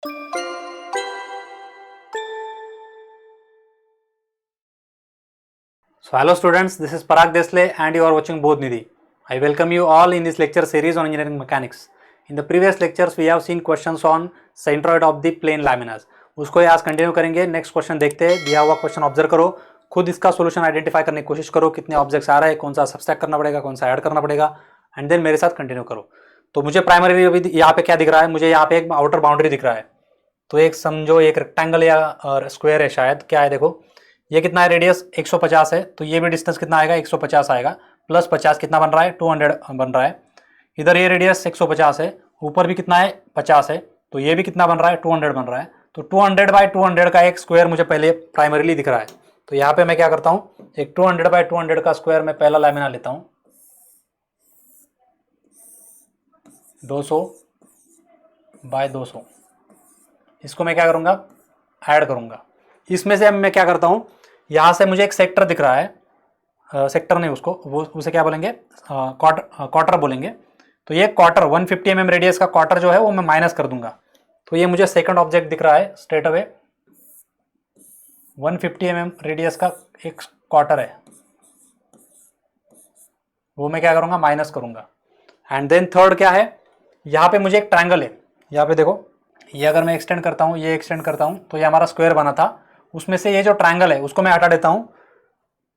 So hello students, this is Parag Desle and you are watching Bodhnidhi. I welcome you all in this lecture series on engineering mechanics. In the previous lectures we have seen questions on centroid of the plane laminas. उसको आज continue करेंगे. Next question देखते हैं. दिया हुआ question observe करो, खुद इसका सोल्यूशन आइडेंटिफाई करने की कोशिश करो, कितने ऑब्जेक्ट्स आ रहे हैं, कौन सा सब्सट्रैक्ट करना पड़ेगा, कौन सा ऐड करना पड़ेगा, एंड देन मेरे साथ कंटिन्यू करो. तो मुझे प्राइमरी अभी यहाँ पे क्या दिख रहा है, मुझे यहाँ पे एक आउटर बाउंड्री दिख रहा है. तो एक समझो एक रेक्टेंगल या स्क्वायर है शायद, क्या है देखो, ये कितना है, रेडियस 150 है, तो ये भी डिस्टेंस कितना आएगा, 150 आएगा, प्लस 50 कितना बन रहा है, 200 बन रहा है. इधर ये रेडियस 150 है, ऊपर भी कितना है, 50 है, तो ये भी कितना बन रहा है, 200 बन रहा है. तो 200 बाई 200 का एक स्क्वायर मुझे पहले प्राइमरीली दिख रहा है. तो यहाँ पे मैं क्या करता हूँ, एक 200 बाई 200 का स्क्वायर मैं पहला लैमिना लेता हूँ, 200 बाय 200. इसको मैं क्या करूँगा, ऐड करूँगा. इसमें से मैं क्या करता हूँ, यहाँ से मुझे एक सेक्टर दिख रहा है, सेक्टर नहीं उसको, वो उसे क्या बोलेंगे, क्वार्टर बोलेंगे. तो ये क्वार्टर 150 mm रेडियस का क्वार्टर जो है वो मैं माइनस कर दूंगा. तो ये मुझे सेकंड ऑब्जेक्ट दिख रहा है स्ट्रेट अवे, 150 mm रेडियस का एक क्वार्टर है, वो मैं क्या करूँगा, माइनस करूँगा. एंड देन थर्ड क्या है, यहाँ पे मुझे एक ट्रायंगल है, यहाँ पे देखो, ये अगर मैं एक्सटेंड करता हूँ, ये एक्सटेंड करता हूँ, तो ये हमारा स्क्वायर बना था, उसमें से ये जो ट्रायंगल है उसको मैं हटा देता हूँ,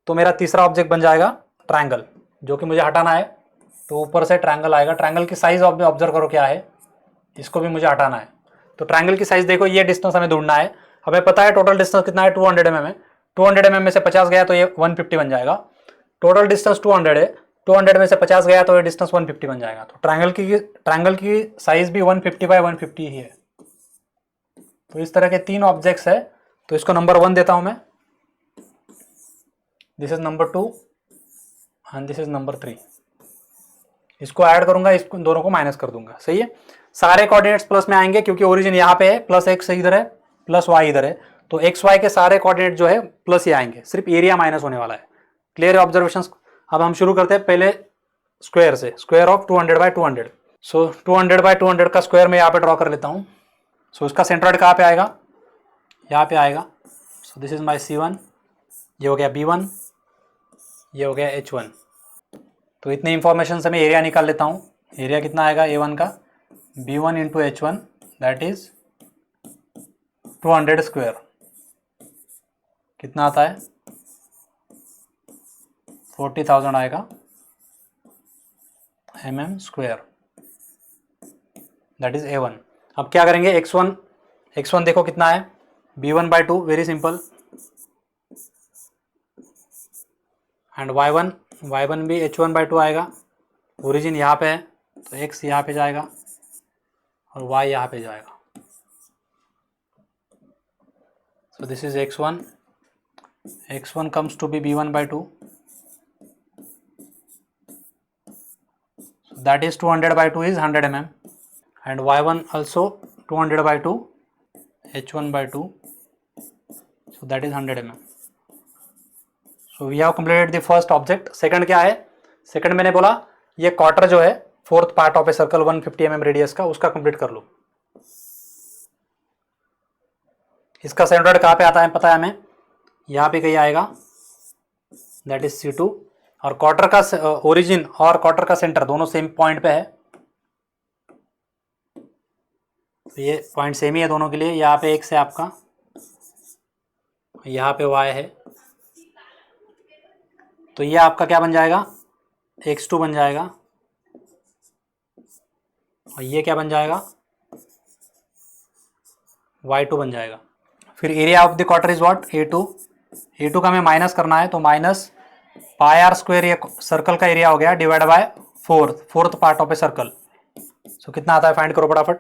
तो मेरा तीसरा ऑब्जेक्ट बन जाएगा ट्रायंगल, जो कि मुझे हटाना है. तो ऊपर से ट्रायंगल आएगा, ट्रायंगल की साइज ऑब्जर्व करो क्या है, इसको भी मुझे हटाना है. तो ट्रायंगल की साइज देखो, ये डिस्टेंस हमें ढूंढना है. हमें पता है टोटल डिस्टेंस कितना है, 200 mm है. 200 mm में से 50 गया तो ये 150 बन जाएगा. टोटल डिस्टेंस 200 है, 200 में से 50 गया तो ये डिस्टेंस 150 बन जाएगा. तो ट्रायंगल की साइज भी 150 बाई 150 ही है. तो इस तरह के तीन ऑब्जेक्ट्स है. तो इसको नंबर 1 देता हूं मैं, this is number 2 and this is number 3. इसको ऐड करूंगा, इसको दोनों को माइनस कर दूंगा. सही है, सारे कोऑर्डिनेट्स प्लस में आएंगे क्योंकि ओरिजिन यहाँ पे है, प्लस एक्स इधर है, प्लस वाई इधर है. तो एक्स वाई के सारे कोऑर्डिनेट जो है प्लस ही आएंगे, सिर्फ एरिया माइनस होने वाला है. Clear observation. अब हम शुरू करते हैं पहले स्क्वायर से, square of 200 by 200. So 200 by 200 का स्क्वायर मैं यहाँ पे ड्रॉ कर लेता हूँ. सो इसका सेंट्रॉइड कहाँ पे आएगा, यहाँ पे आएगा. सो दिस इज माई C1, ये हो गया B1, ये हो गया H1. तो इतने इंफॉर्मेशन से मैं एरिया निकाल लेता हूँ. एरिया कितना आएगा A1 का, B1 into H1, that is 200 square. कितना आता है, 40,000 आएगा mm square, that is A1. अब क्या करेंगे, x1 देखो कितना है, B1 by 2, very simple. And y1 भी H1 बाई 2 आएगा. ओरिजिन यहाँ पे है तो x यहाँ पे जाएगा और y यहाँ पे जाएगा. So this is x1 comes to be B1 by 2, that is 200 by 2 is 100 mm and y1 also 200 by 2, h1 by 2, so that is 100 mm. So we have completed the first object. Second क्या है, second मैंने बोला ये quarter जो है, fourth part of a circle 150 mm radius का, उसका complete कर लो. इसका सेंट्रॉइड कहाँ पे आता है पता है हमें, यहाँ पे कहीं आएगा, दैट इज C2. और क्वार्टर का ओरिजिन और क्वार्टर का सेंटर दोनों सेम पॉइंट पे है. तो ये पॉइंट सेम ही है दोनों के लिए. यहाँ पे x है आपका, यहाँ पे y है, तो ये आपका क्या बन जाएगा, x2 बन जाएगा, और ये क्या बन जाएगा, y2 बन जाएगा. फिर area of the quarter is what, A2 का हमें माइनस करना है, तो माइनस पाई आर स्क्वायर, ये सर्कल का एरिया हो गया, divide by fourth part of a circle. So कितना आता है, फाइंड करो फटाफट.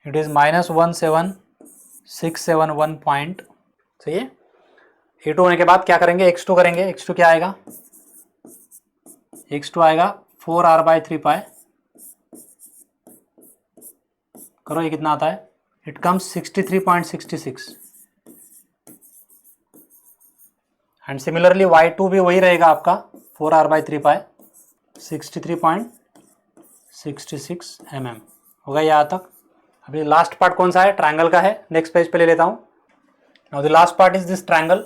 It is -17671 point. सही है. A2 होने के बाद क्या करेंगे, x2 करेंगे. x2 क्या आएगा, x2 आएगा 4r बाई 3 पाई. करो, ये कितना आता है, it comes 63.66. And similarly y2 भी वही रहेगा आपका, 4r बाई 3 पाई, 63.66 mm. होगा यहाँ तक. अभी लास्ट पार्ट कौन सा है, ट्रायंगल का है। नेक्स्ट पेज पे ले लेता हूँ। Now the last part is this triangle,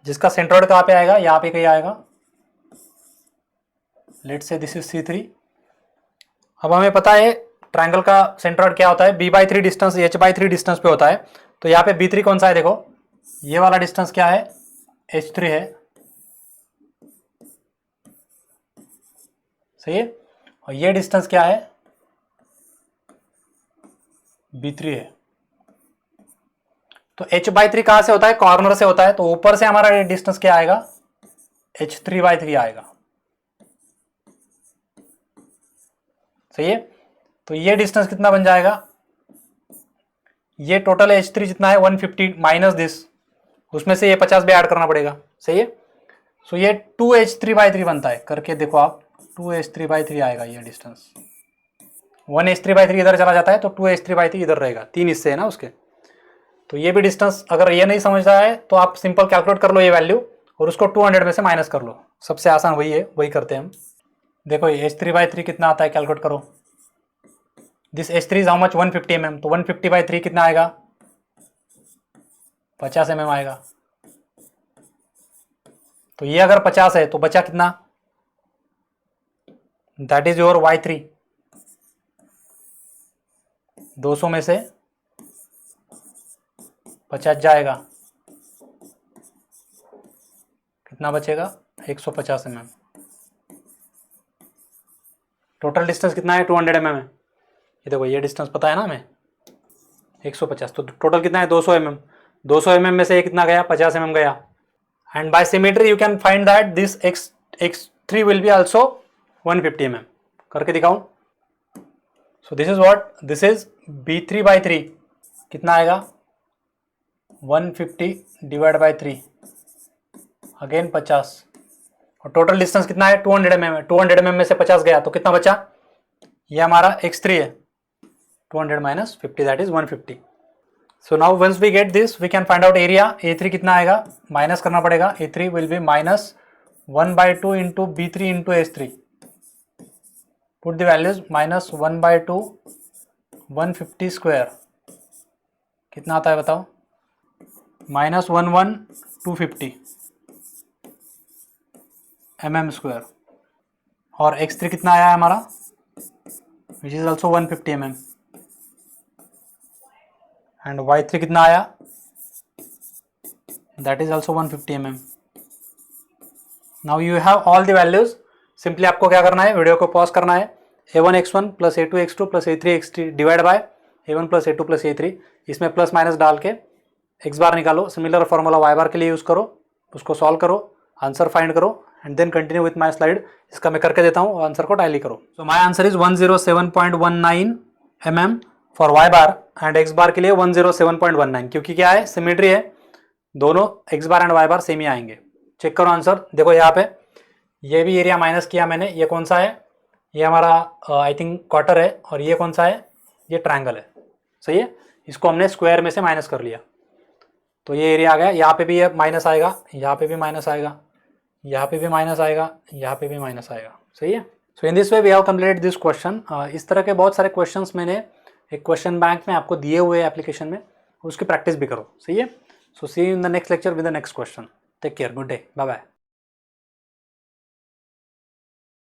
जिसका सेंट्रोइड कहाँ पे आएगा, यहाँ पे कहीं आएगा। Let's say this is C3। अब हमें पता है ट्रायंगल का सेंट्रोइड क्या होता है, B/3 डिस्टेंस H/3 डिस्टेंस पे होता है। तो यहाँ पे B3 कौन सा है, देखो ये वाला डिस्टेंस क्या है, H3 है, सही है। और ये डिस्टेंस क्या है, B3 है। तो H/3 कहाँ से होता है, कॉर्नर से होता है। तो ऊपर से हमारा डिस्टेंस क्या आएगा, H3/3 आएगा, सही है। तो ये डिस्टेंस कितना बन जाएगा, ये टोटल H3 जितना है 150 माइनस दिस, उसमें से ये 50 भी ऐड करना पड़ेगा, सही है। सो ये 2H3/3 बनता है, करके देखो आप, 2H3/3 आएगा ये डिस्टेंस। 1H3/3 इधर चला जाता है तो 2H3/3 इधर रहेगा, 3 हिस्से है ना उसके। तो ये भी डिस्टेंस, अगर ये नहीं समझ रहा है तो आप सिंपल कैलकुलेट कर लो ये वैल्यू और उसको 200 में से माइनस कर लो। सबसे आसान वही है, वही करते हैं हम। देखो ये H3/3 कितना आता है, कैलकुलेट करो। This H3 is how much, 150 mm। तो 150/3 कितना आएगा, 50 mm आएगा। तो ये अगर 50 है तो बचा कितना, दैट इज योर Y3। 200 में से 50 जाएगा, कितना बचेगा, 150 mm। टोटल डिस्टेंस कितना है, 200 mm है। ये देखो ये डिस्टेंस पता है ना हमें, 150। तो टोटल कितना है, 200 mm। 200 mm में से कितना गया, 50 mm गया। And by symmetry you can find that this x3 will be also 150 mm। करके दिखाऊं। So this is what, this is B3/3 कितना आएगा, 150 डिवाइड बाय 3 अगेन 50। और टोटल डिस्टेंस कितना है, 200 mm है। 200 mm में से 50 गया तो कितना बचा, ये हमारा x3 है, 200 minus 50 that is 150। So now once we get this we can find out area. A3 कितना आएगा, माइनस करना पड़ेगा। A3 will be minus 1/2 into B3 into H3। Put the values, minus 1/2 150 square कितना आता है बताओ, माइनस 250 mm स्क्वायर। और x3 कितना आया है हमारा, which is also 150 mm। And Y3 कितना आया, that is also 150 mm। Now you have all the values. Simply आपको क्या करना है, वीडियो को पॉज करना है। A1x1 plus A2x2 plus A3x3 divide by A1 plus A2 plus A3। इसमें प्लस माइनस डाल के x बार निकालो। सिमिलर फॉर्मूला y बार के लिए यूज करो, उसको सॉल्व करो, आंसर फाइंड करो and then continue with my slide. इसका मैं करके देता हूँ, आंसर को टैली करो। So my answer is 107.19 mm for y bar and x bar के लिए 107.19, क्योंकि क्या है, सिमेट्री है, दोनों x bar and y bar same ही आएंगे। चेक करो आंसर। देखो यहाँ पे ये भी एरिया माइनस किया मैंने। ये कौन सा है, ये हमारा आई थिंक क्वार्टर है। और ये कौन सा है, ये ट्रायंगल है, सही है। इसको हमने स्क्वायर में से माइनस कर लिया तो ये एरिया आ गया। यहाँ पे भी ये माइनस आएगा, यहाँ पे भी माइनस आएगा, यहाँ पे भी माइनस आएगा, यहाँ पे भी माइनस आएगा, सही है। So in this way we have completed this question. इस तरह के बहुत सारे क्वेश्चंस मैंने एक क्वेश्चन बैंक में आपको दिए हुए एप्लीकेशन में, उसकी प्रैक्टिस भी करो, सही है। So see you in the next lecture with the next question. Take care, good day, bye bye.